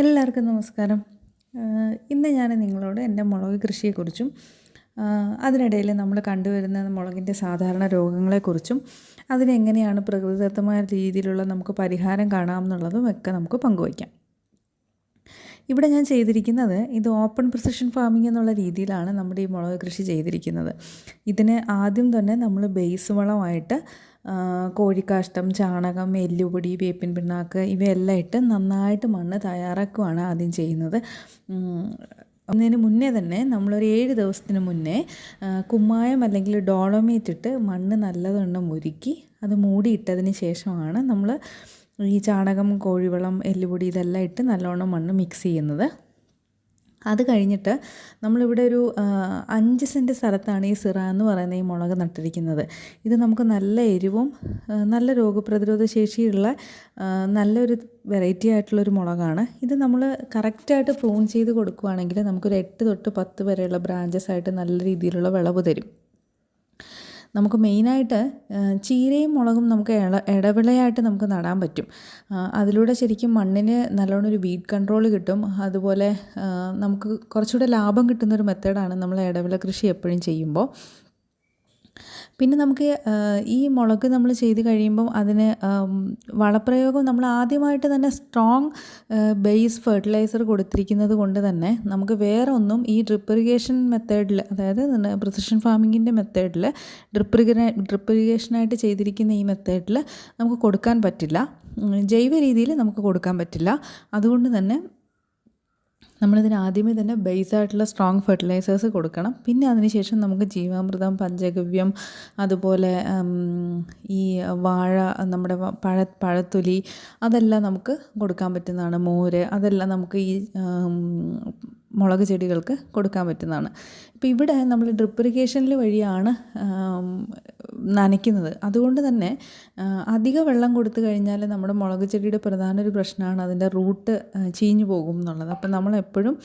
എല്ലാവർക്കും നമസ്കാരം. ഇന്ന് ഞാൻ നിങ്ങളോട് എൻ്റെ മുളക് കൃഷിയെക്കുറിച്ചും അതിനിടയിൽ നമ്മൾ കണ്ടുവരുന്ന മുളകിൻ്റെ സാധാരണ രോഗങ്ങളെക്കുറിച്ചും അതിനെങ്ങനെയാണ് പ്രകൃതിദത്തമായ രീതിയിലുള്ള നമുക്ക് പരിഹാരം കാണാമെന്നുള്ളതും ഒക്കെ നമുക്ക് പങ്കുവയ്ക്കാം. ഇവിടെ ഞാൻ ചെയ്തിരിക്കുന്നത് ഇത് ഓപ്പൺ പ്രിസിഷൻ ഫാമിംഗ് എന്നുള്ള രീതിയിലാണ് നമ്മുടെ ഈ മുളക് കൃഷി ചെയ്തിരിക്കുന്നത്. ഇതിന് ആദ്യം തന്നെ നമ്മൾ ബേസ് വളമായിട്ട് കോഴിക്കാഷ്ടം, ചാണകം, എല്ലുപൊടി, വേപ്പിൻ പിണ്ണാക്ക് ഇവയെല്ലാം ഇട്ട് നന്നായിട്ട് മണ്ണ് തയ്യാറാക്കുകയാണ് ആദ്യം ചെയ്യുന്നത്. അതിന് മുന്നേ തന്നെ നമ്മളൊരു 7 ദിവസത്തിന് മുന്നേ കുമ്മായം അല്ലെങ്കിൽ ഡോളോമേറ്റ് ഇട്ട് മണ്ണ് നല്ലവണ്ണം മുരുക്കി അത് മൂടിയിട്ടതിന് ശേഷമാണ് നമ്മൾ ഈ ചാണകം, കോഴിവളം, എല്ലുപൊടി ഇതെല്ലാം ഇട്ട് നല്ലവണ്ണം മണ്ണ് മിക്സ് ചെയ്യുന്നത്. അത് കഴിഞ്ഞിട്ട് നമ്മളിവിടെ ഒരു 5 സെൻറ്റ് സ്ഥലത്താണ് ഈ സിറ എന്ന് പറയുന്ന ഈ മുളക് നട്ടിരിക്കുന്നത്. ഇത് നമുക്ക് നല്ല എരിവും നല്ല രോഗപ്രതിരോധ ശേഷിയുള്ള നല്ലൊരു വെറൈറ്റി ആയിട്ടുള്ളൊരു മുളകാണ്. ഇത് നമ്മൾ കറക്റ്റായിട്ട് പ്രൂൺ ചെയ്ത് കൊടുക്കുകയാണെങ്കിൽ നമുക്കൊരു 8 തൊട്ട് 10 വരെയുള്ള ബ്രാഞ്ചസ് ആയിട്ട് നല്ല രീതിയിലുള്ള വിളവ് തരും. നമുക്ക് മെയിനായിട്ട് ചീരയും മുളകും നമുക്ക് ഇടവിളയായിട്ട് നമുക്ക് നടാൻ പറ്റും. അതിലൂടെ ശരിക്കും മണ്ണിന് നല്ലോണം ഒരു വീഡ് കൺട്രോൾ കിട്ടും. അതുപോലെ നമുക്ക് കുറച്ചുകൂടെ ലാഭം കിട്ടുന്നൊരു മെത്തേഡാണ് നമ്മൾ ഇടവിള കൃഷി എപ്പോഴും ചെയ്യുമ്പോൾ. പിന്നെ നമുക്ക് ഈ മുളക് നമ്മൾ ചെയ്ത് കഴിയുമ്പം അതിന് വളപ്രയോഗം നമ്മൾ ആദ്യമായിട്ട് തന്നെ സ്ട്രോങ് ബേസ് ഫെർട്ടിലൈസർ കൊടുത്തിരിക്കുന്നത് കൊണ്ട് തന്നെ നമുക്ക് വേറെ ഒന്നും ഈ ഡ്രിപ്പ് ഇറിഗേഷൻ മെത്തേഡിൽ, അതായത് പ്രിസിഷൻ ഫാമിങ്ങിൻ്റെ മെത്തേഡിൽ ഡ്രിപ്പ് ഇറിഗേഷനായിട്ട് ചെയ്തിരിക്കുന്ന ഈ മെത്തേഡിൽ നമുക്ക് കൊടുക്കാൻ പറ്റില്ല. ജൈവ രീതിയിൽ നമുക്ക് കൊടുക്കാൻ പറ്റില്ല. അതുകൊണ്ട് തന്നെ നമ്മളിതിന് ആദ്യമേ തന്നെ ബേസായിട്ടുള്ള സ്ട്രോങ് ഫെർട്ടിലൈസേഴ്സ് കൊടുക്കണം. പിന്നെ അതിനുശേഷം നമുക്ക് ജീവാമൃതം, പഞ്ചഗവ്യം, അതുപോലെ ഈ വാഴ, നമ്മുടെ പഴത്തൊലി അതെല്ലാം നമുക്ക് കൊടുക്കാൻ പറ്റുന്നതാണ്. മോര് അതെല്ലാം നമുക്ക് ഈ മുളക് ചെടികൾക്ക് കൊടുക്കാൻ പറ്റുന്നതാണ്. ഇപ്പോൾ ഇവിടെ നമ്മൾ ഡ്രിപ്പ് ഇറിഗേഷനിൽ വഴിയാണ് നനയ്ക്കുന്നത്. അതുകൊണ്ട് തന്നെ അധിക വെള്ളം കൊടുത്തു കഴിഞ്ഞാൽ നമ്മുടെ മുളക് ചെടിയുടെ പ്രധാന ഒരു പ്രശ്നമാണ് അതിൻ്റെ റൂട്ട് ചീഞ്ഞു പോകും എന്നുള്ളത്. അപ്പം നമ്മളെപ്പോഴും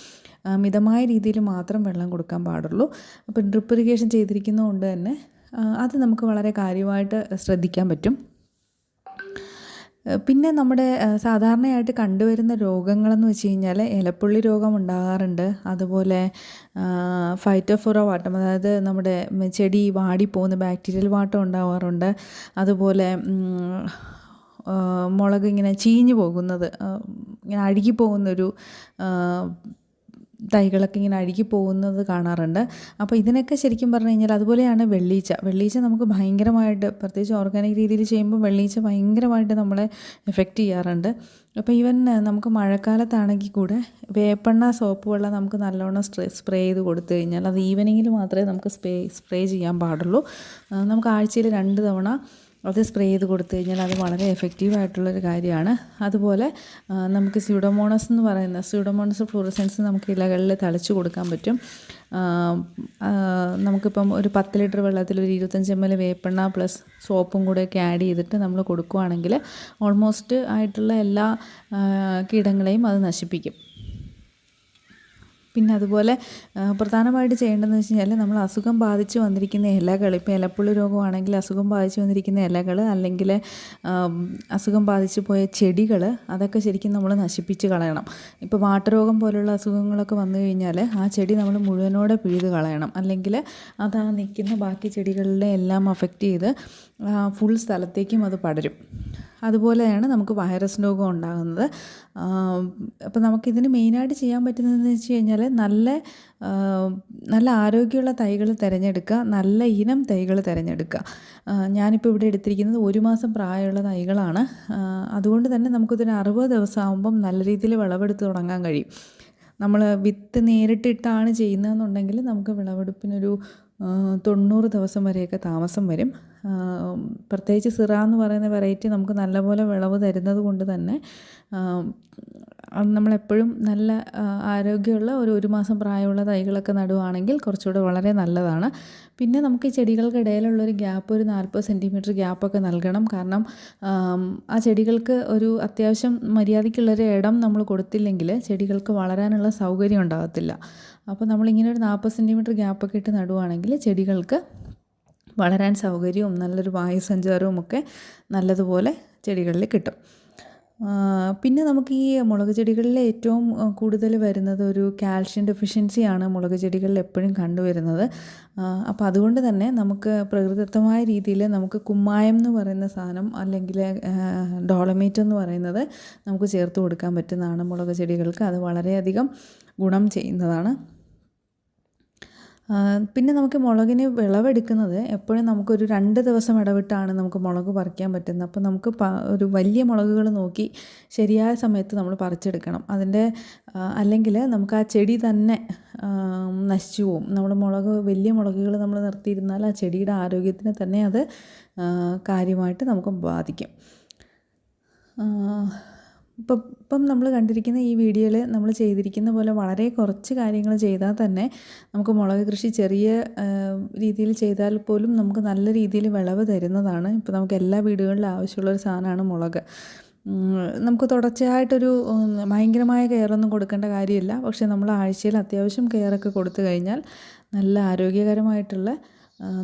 മിതമായ രീതിയിൽ മാത്രം വെള്ളം കൊടുക്കാൻ പാടുള്ളൂ. അപ്പം ഡ്രിപ്പ് ഇറിഗേഷൻ ചെയ്തിരിക്കുന്നതുകൊണ്ട് തന്നെ അത് നമുക്ക് വളരെ കാര്യമായിട്ട് ശ്രദ്ധിക്കാൻ പറ്റും. പിന്നെ നമ്മുടെ സാധാരണയായിട്ട് കണ്ടുവരുന്ന രോഗങ്ങളെന്ന് വെച്ച് കഴിഞ്ഞാൽ ഇലപ്പുള്ളി രോഗം ഉണ്ടാകാറുണ്ട്. അതുപോലെ ഫൈറ്റോഫോറ വാട്ടം, അതായത് നമ്മുടെ ചെടി വാടിപ്പോകുന്ന ബാക്ടീരിയൽ വാട്ടം ഉണ്ടാകാറുണ്ട്. അതുപോലെ മുളക് ഇങ്ങനെ ചീഞ്ഞു പോകുന്നത്, ഇങ്ങനെ അഴുകിപ്പോകുന്നൊരു തൈകളൊക്കെ ഇങ്ങനെ അഴുകി പോകുന്നത് കാണാറുണ്ട്. അപ്പോൾ ഇതിനൊക്കെ ശരിക്കും പറഞ്ഞു കഴിഞ്ഞാൽ അതുപോലെയാണ് വെള്ളീച്ച നമുക്ക് ഭയങ്കരമായിട്ട്, പ്രത്യേകിച്ച് ഓർഗാനിക് രീതിയിൽ ചെയ്യുമ്പോൾ വെള്ളീച്ച ഭയങ്കരമായിട്ട് നമ്മളെ എഫക്റ്റ് ചെയ്യാറുണ്ട്. അപ്പോൾ ഈവൻ നമുക്ക് മഴക്കാലത്താണെങ്കിൽ കൂടെ വേപ്പെണ്ണ സോപ്പ് വെള്ളം നമുക്ക് നല്ലോണം സ്പ്രേ ചെയ്ത് കൊടുത്തു കഴിഞ്ഞാൽ അത് ഈവനിങ്ങിൽ മാത്രമേ നമുക്ക് സ്പ്രേ ചെയ്യാൻ പാടുള്ളൂ. നമുക്ക് ആഴ്ചയിൽ 2 തവണ അത് സ്പ്രേ ചെയ്ത് കൊടുത്തു കഴിഞ്ഞാൽ അത് വളരെ എഫക്റ്റീവായിട്ടുള്ളൊരു കാര്യമാണ്. അതുപോലെ നമുക്ക് സ്യൂഡോമോണസ് ഫ്ലൂറസെൻസ് നമുക്ക് ഇലകളിൽ തളിച്ച് കൊടുക്കാൻ പറ്റും. നമുക്കിപ്പം ഒരു 10 ലിറ്റർ വെള്ളത്തിൽ ഒരു 25 ml വേപ്പെണ്ണ പ്ലസ് സോപ്പും കൂടെയൊക്കെ ആഡ് ചെയ്തിട്ട് നമ്മൾ കൊടുക്കുകയാണെങ്കിൽ ഓൾമോസ്റ്റ് ആയിട്ടുള്ള എല്ലാ കീടങ്ങളെയും അത് നശിപ്പിക്കും. പിന്നെ അതുപോലെ പ്രധാനമായിട്ട് ചെയ്യേണ്ടതെന്ന് വെച്ച് കഴിഞ്ഞാൽ നമ്മൾ അസുഖം ബാധിച്ച് വന്നിരിക്കുന്ന ഇലകൾ, ഇപ്പോൾ ഇലപ്പുള്ളി രോഗമാണെങ്കിൽ അസുഖം ബാധിച്ച് വന്നിരിക്കുന്ന ഇലകൾ, അല്ലെങ്കിൽ അസുഖം ബാധിച്ച് പോയ ചെടികൾ, അതൊക്കെ ശരിക്കും നമ്മൾ നശിപ്പിച്ച് കളയണം. ഇപ്പോൾ വാട്ടരോഗം പോലുള്ള അസുഖങ്ങളൊക്കെ വന്നു കഴിഞ്ഞാൽ ആ ചെടി നമ്മൾ മുഴുവനോടെ പിഴുത് കളയണം. അല്ലെങ്കിൽ അത് ആ നിൽക്കുന്ന ബാക്കി ചെടികളിലെ എല്ലാം അഫക്റ്റ് ചെയ്ത് ഫുൾ സ്ഥലത്തേക്കും അത് പടരും. അതുപോലെയാണ് നമുക്ക് വൈറസ് രോഗം ഉണ്ടാകുന്നത്. അപ്പോൾ നമുക്കിതിന് മെയിനായിട്ട് ചെയ്യാൻ പറ്റുന്നതെന്ന് വെച്ച് കഴിഞ്ഞാൽ നല്ല ആരോഗ്യമുള്ള തൈകൾ തിരഞ്ഞെടുക്കുക, നല്ല ഇനം തൈകൾ തിരഞ്ഞെടുക്കുക. ഞാനിപ്പോൾ ഇവിടെ എടുത്തിരിക്കുന്നത് 1 മാസം പ്രായമുള്ള തൈകളാണ്. അതുകൊണ്ട് തന്നെ നമുക്കിതൊരു 60 ദിവസം ആകുമ്പം നല്ല രീതിയിൽ വിളവെടുത്ത് തുടങ്ങാൻ കഴിയും. നമ്മൾ വിത്ത് നേരിട്ടിട്ടാണ് ചെയ്യുന്നതെന്നുണ്ടെങ്കിൽ നമുക്ക് വിളവെടുപ്പിനൊരു 90 ദിവസം വരെയൊക്കെ താമസം വരും. പ്രത്യേകിച്ച് സിറ എന്ന് പറയുന്ന വെറൈറ്റി നമുക്ക് നല്ലപോലെ വിളവ് തരുന്നത് കൊണ്ട് തന്നെ നമ്മളെപ്പോഴും നല്ല ആരോഗ്യമുള്ള ഒരു 1 മാസം പ്രായമുള്ള തൈകളൊക്കെ നടുവാണെങ്കിൽ കുറച്ചുകൂടെ വളരെ നല്ലതാണ്. പിന്നെ നമുക്ക് ഈ ചെടികൾക്കിടയിലുള്ളൊരു ഗ്യാപ്പ്, ഒരു 40 സെൻറ്റിമീറ്റർ ഗ്യാപ്പൊക്കെ നൽകണം. കാരണം ആ ചെടികൾക്ക് ഒരു അത്യാവശ്യം മര്യാദയ്ക്കുള്ളൊരു ഇടം നമ്മൾ കൊടുത്തില്ലെങ്കിൽ ചെടികൾക്ക് വളരാനുള്ള സൗകര്യം ഉണ്ടാകത്തില്ല. അപ്പോൾ നമ്മളിങ്ങനെ ഒരു 40 സെൻറ്റിമീറ്റർ ഗ്യാപ്പൊക്കെ ഇട്ട് നടുവാണെങ്കിൽ ചെടികൾക്ക് വളരാൻ സൗകര്യവും നല്ലൊരു വായുസഞ്ചാരവും ഒക്കെ നല്ലതുപോലെ ചെടികളിൽ കിട്ടും. പിന്നെ നമുക്ക് ഈ മുളക് ചെടികളിൽ ഏറ്റവും കൂടുതൽ വരുന്നത് ഒരു കാൽഷ്യം ഡെഫിഷ്യൻസിയാണ് മുളക് ചെടികളിൽ എപ്പോഴും കണ്ടുവരുന്നത്. അപ്പോൾ അതുകൊണ്ട് തന്നെ നമുക്ക് പ്രകൃതിദത്തമായ രീതിയിൽ നമുക്ക് കുമ്മായം എന്ന് പറയുന്ന സാധനം അല്ലെങ്കിൽ ഡോളമേറ്റ് എന്ന് പറയുന്നത് നമുക്ക് ചേർത്ത് കൊടുക്കാൻ പറ്റുന്നതാണ് മുളക് ചെടികൾക്ക്. അത് വളരെയധികം ഗുണം ചെയ്യുന്നതാണ്. പിന്നെ നമുക്ക് മുളകിന് വിളവെടുക്കുന്നത് എപ്പോഴും നമുക്കൊരു 2 ദിവസം ഇടവിട്ടാണ് നമുക്ക് മുളക് പറിക്കാൻ പറ്റുന്നത്. അപ്പോൾ നമുക്ക് ഒരു വലിയ മുളകുകൾ നോക്കി ശരിയായ സമയത്ത് നമ്മൾ പറിച്ചെടുക്കണം. അതിൻ്റെ അല്ലെങ്കിൽ നമുക്ക് ആ ചെടി തന്നെ നശിച്ചു പോവും. നമ്മൾ വലിയ മുളകുകൾ നമ്മൾ നിർത്തിയിരുന്നാൽ ആ ചെടിയുടെ ആരോഗ്യത്തിന് തന്നെ അത് കാര്യമായിട്ട് നമുക്ക് ബാധിക്കും. ഇപ്പം നമ്മൾ കണ്ടിരിക്കുന്ന ഈ വീഡിയോയിൽ നമ്മൾ ചെയ്തിരിക്കുന്ന പോലെ വളരെ കുറച്ച് കാര്യങ്ങൾ ചെയ്താൽ തന്നെ നമുക്ക് മുളക് കൃഷി ചെറിയ രീതിയിൽ ചെയ്താൽ പോലും നമുക്ക് നല്ല രീതിയിൽ വിളവ് തരുന്നതാണ്. ഇപ്പോൾ നമുക്ക് എല്ലാ വീടുകളിലും ആവശ്യമുള്ളൊരു സാധനമാണ് മുളക്. നമുക്ക് തുടർച്ചയായിട്ടൊരു ഭയങ്കരമായ കെയറൊന്നും കൊടുക്കേണ്ട കാര്യമില്ല. പക്ഷേ നമ്മൾ ആഴ്ചയിൽ അത്യാവശ്യം കെയറൊക്കെ കൊടുത്തു കഴിഞ്ഞാൽ നല്ല ആരോഗ്യകരമായിട്ടുള്ള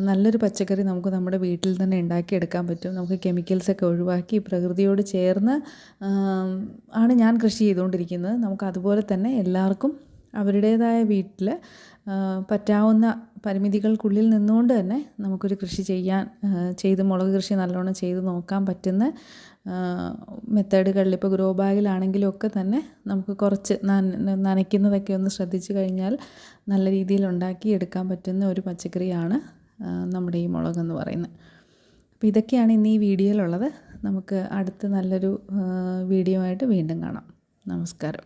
നല്ലൊരു പച്ചക്കറി നമുക്ക് നമ്മുടെ വീട്ടിൽ തന്നെ ഉണ്ടാക്കിയെടുക്കാൻ പറ്റും. നമുക്ക് കെമിക്കൽസൊക്കെ ഒഴിവാക്കി പ്രകൃതിയോട് ചേർന്ന് ആണ് ഞാൻ കൃഷി ചെയ്തുകൊണ്ടിരിക്കുന്നത്. നമുക്ക് അതുപോലെ തന്നെ എല്ലാവർക്കും അവരുടേതായ വീട്ടിൽ പറ്റാവുന്ന പരിമിതികൾക്കുള്ളിൽ നിന്നുകൊണ്ട് തന്നെ നമുക്കൊരു കൃഷി ചെയ്ത് മുളക് കൃഷി നല്ലോണം ചെയ്ത് നോക്കാൻ പറ്റുന്ന മെത്തേഡുകളിൽ ഇപ്പോൾ ഗ്രോ ബാഗിലാണെങ്കിലും ഒക്കെ തന്നെ നമുക്ക് കുറച്ച് നനയ്ക്കുന്നതൊക്കെ ഒന്ന് ശ്രദ്ധിച്ചു കഴിഞ്ഞാൽ നല്ല രീതിയിൽ ഉണ്ടാക്കി എടുക്കാൻ പറ്റുന്ന ഒരു പച്ചക്കറിയാണ് നമ്മുടെ ഈ മുളകെന്ന് പറയുന്നത്. അപ്പോൾ ഇതൊക്കെയാണ് ഇന്ന് ഈ വീഡിയോയിലുള്ളത്. നമുക്ക് അടുത്ത നല്ലൊരു വീഡിയോ ആയിട്ട് വീണ്ടും കാണാം. നമസ്കാരം.